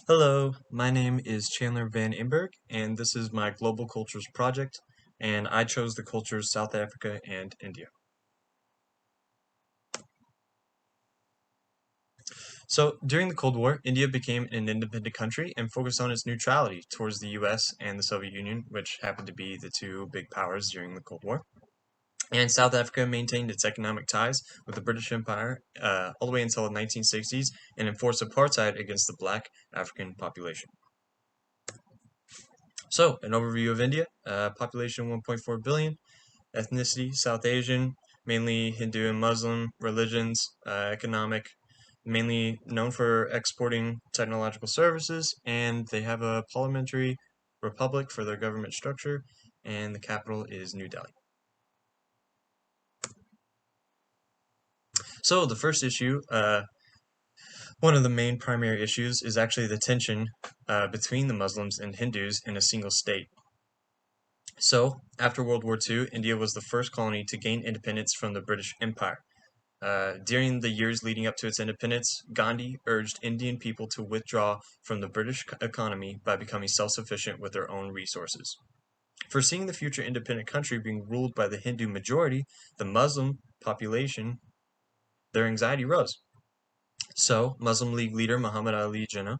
Hello, my name is Chandler Van Imberg, and this is my Global Cultures project, and I chose the cultures South Africa and India. So, during the Cold War, India became an independent country and focused on its neutrality towards the US and the Soviet Union, which happened to be the two big powers during the Cold War. And South Africa maintained its economic ties with the British Empire all the way until the 1960s and enforced apartheid against the black African population. So, an overview of India, population 1.4 billion, ethnicity South Asian, mainly Hindu and Muslim religions, economic, mainly known for exporting technological services, and they have a parliamentary republic for their government structure, and the capital is New Delhi. So, the first issue, one of the main primary issues, is actually the tension between the Muslims and Hindus in a single state. So, after World War II, India was the first colony to gain independence from the British Empire. During the years leading up to its independence, Gandhi urged Indian people to withdraw from the British economy by becoming self-sufficient with their own resources. Foreseeing the future independent country being ruled by the Hindu majority, the Muslim population, their anxiety rose. So, Muslim League leader Muhammad Ali Jinnah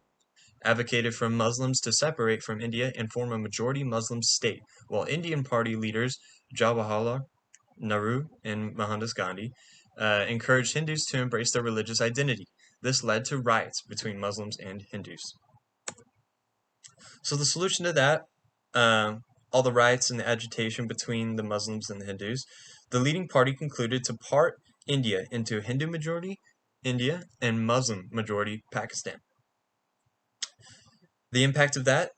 advocated for Muslims to separate from India and form a majority Muslim state, while Indian party leaders Jawaharlal Nehru and Mohandas Gandhi encouraged Hindus to embrace their religious identity. This led to riots between Muslims and Hindus. So the solution to that, all the riots and the agitation between the Muslims and the Hindus, the leading party concluded to part India into Hindu majority India and Muslim majority Pakistan. The impact of that,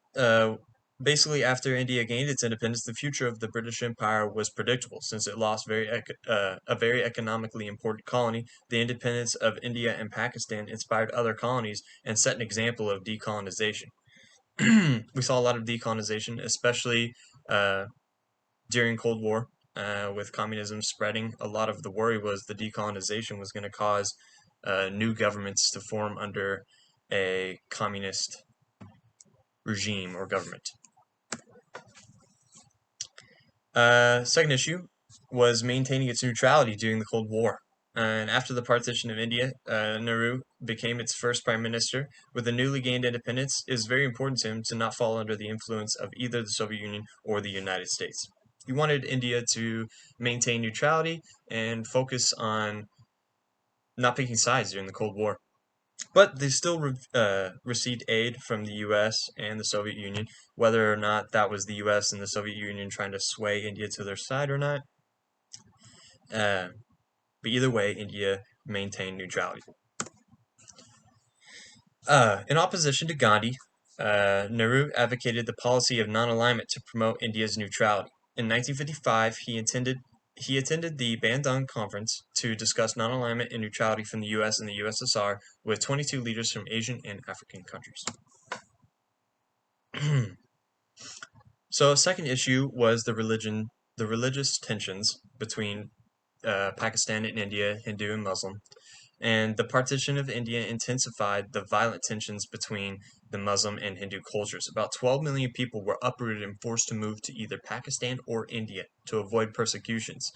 basically after India gained its independence, the future of the British Empire was predictable since it lost a very economically important colony. The independence of India and Pakistan inspired other colonies and set an example of decolonization. We saw a lot of decolonization, especially uh, during Cold War, with communism spreading. A lot of the worry was the decolonization was going to cause new governments to form under a communist regime or government. Second issue was maintaining its neutrality during the Cold War. And after the partition of India, Nehru became its first prime minister. With the newly gained independence, it was very important to him to not fall under the influence of either the Soviet Union or the United States. He wanted India to maintain neutrality and focus on not picking sides during the Cold War. But they still received aid from the US and the Soviet Union. Whether or not that was the US and the Soviet Union trying to sway India to their side or not. Uh, but either way, India maintained neutrality. In opposition to Gandhi, Nehru advocated the policy of non-alignment to promote India's neutrality. In 1955, he attended the Bandung Conference to discuss non-alignment and neutrality from the US and the USSR with 22 leaders from Asian and African countries. So, a second issue was the religious tensions between Pakistan and India, Hindu and Muslim, and the partition of India intensified the violent tensions between the Muslim and Hindu cultures. About 12 million people were uprooted and forced to move to either Pakistan or India to avoid persecutions.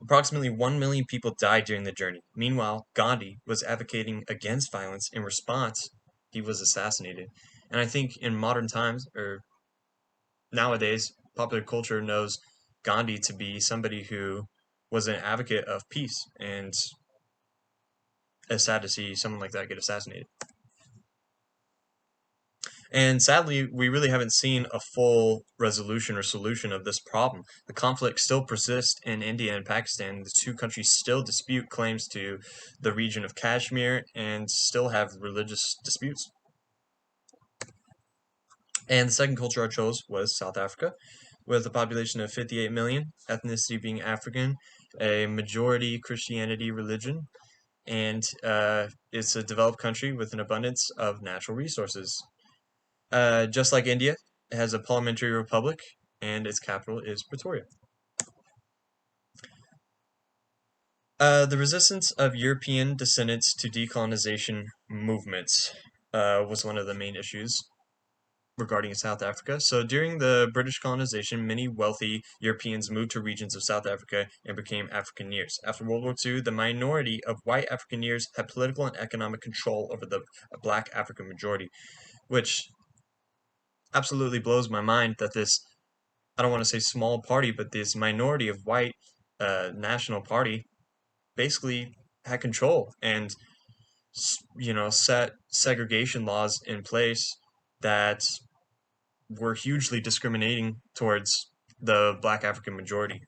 Approximately 1 million people died during the journey. Meanwhile, Gandhi was advocating against violence. In response, he was assassinated. And I think in modern times, or nowadays, popular culture knows Gandhi to be somebody who was an advocate of peace, and it's sad to see someone like that get assassinated. And sadly, we really haven't seen a full resolution or solution of this problem. The conflict still persists in India and Pakistan. The two countries still dispute claims to the region of Kashmir and still have religious disputes. And the second culture I chose was South Africa, with a population of 58 million, ethnicity being African, a majority Christianity religion, and it's a developed country with an abundance of natural resources. Just like India, it has a parliamentary republic, and its capital is Pretoria. The resistance of European descendants to decolonization movements. was one of the main issues regarding South Africa. So during the British colonization, many wealthy Europeans moved to regions of South Africa and became Afrikaneers. After World War II, the minority of white Afrikaneers had political and economic control over the black African majority, which absolutely blows my mind that this, I don't want to say small party, but this minority of white national party basically had control and set segregation laws in place that were hugely discriminating towards the black African majority.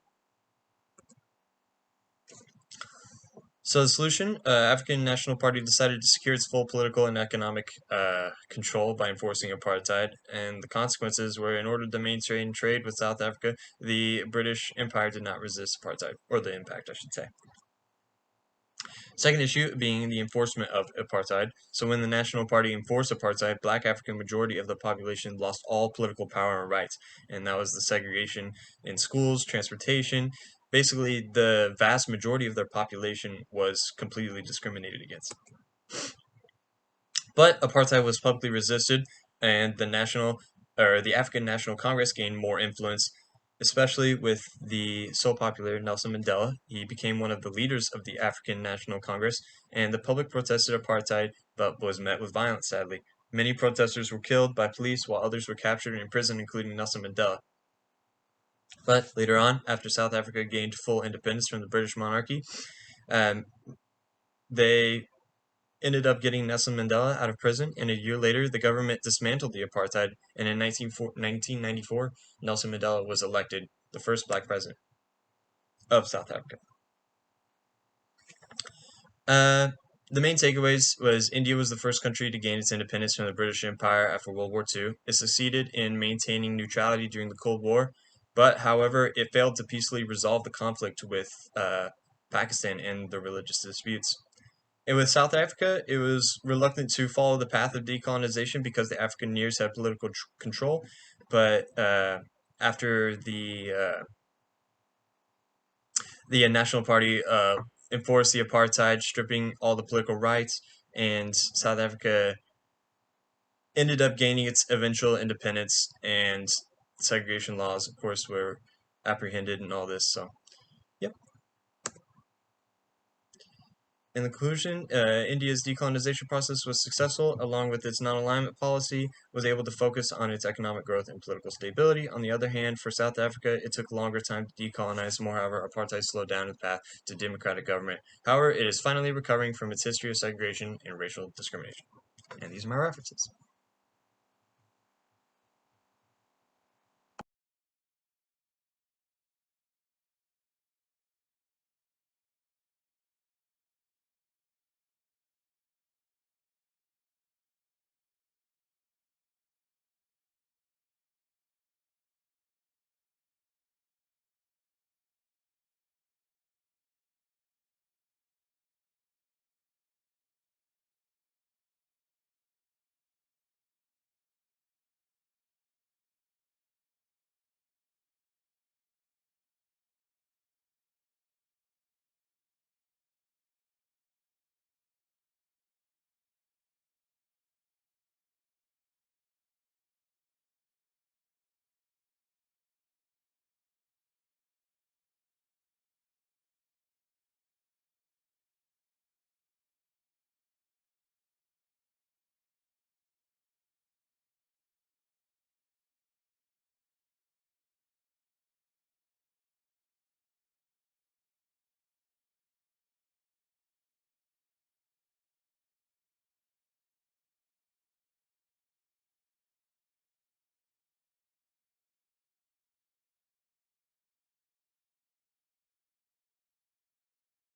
So the solution, African National Party decided to secure its full political and economic control by enforcing apartheid, and the consequences were, in order to maintain trade with South Africa, the British Empire did not resist apartheid, or the impact, I should say. Second issue being the enforcement of apartheid. So when the National Party enforced apartheid, black African majority of the population lost all political power and rights, and that was the segregation in schools, transportation. Basically, the vast majority of their population was completely discriminated against. But apartheid was publicly resisted, and the African National Congress gained more influence, especially with the so popular Nelson Mandela. He became one of the leaders of the African National Congress, and the public protested apartheid, but was met with violence, sadly. Many protesters were killed by police, while others were captured and imprisoned, including Nelson Mandela. But later on, after South Africa gained full independence from the British monarchy, um, they ended up getting Nelson Mandela out of prison, and a year later, the government dismantled the apartheid, and in 1994, Nelson Mandela was elected the first black president of South Africa. The main takeaways was India was the first country to gain its independence from the British Empire after World War II. It succeeded in maintaining neutrality during the Cold War, but however, it failed to peacefully resolve the conflict with Pakistan and the religious disputes. And with South Africa, it was reluctant to follow the path of decolonization because the Afrikaneers had political control. But after the National Party enforced the apartheid, stripping all the political rights, and South Africa ended up gaining its eventual independence, and segregation laws, of course, were apprehended and all this. So, yep. In conclusion, India's decolonization process was successful, along with its non-alignment policy, was able to focus on its economic growth and political stability. On the other hand, for South Africa, it took longer time to decolonize. Moreover, apartheid slowed down the path to democratic government. However, it is finally recovering from its history of segregation and racial discrimination. And these are my references.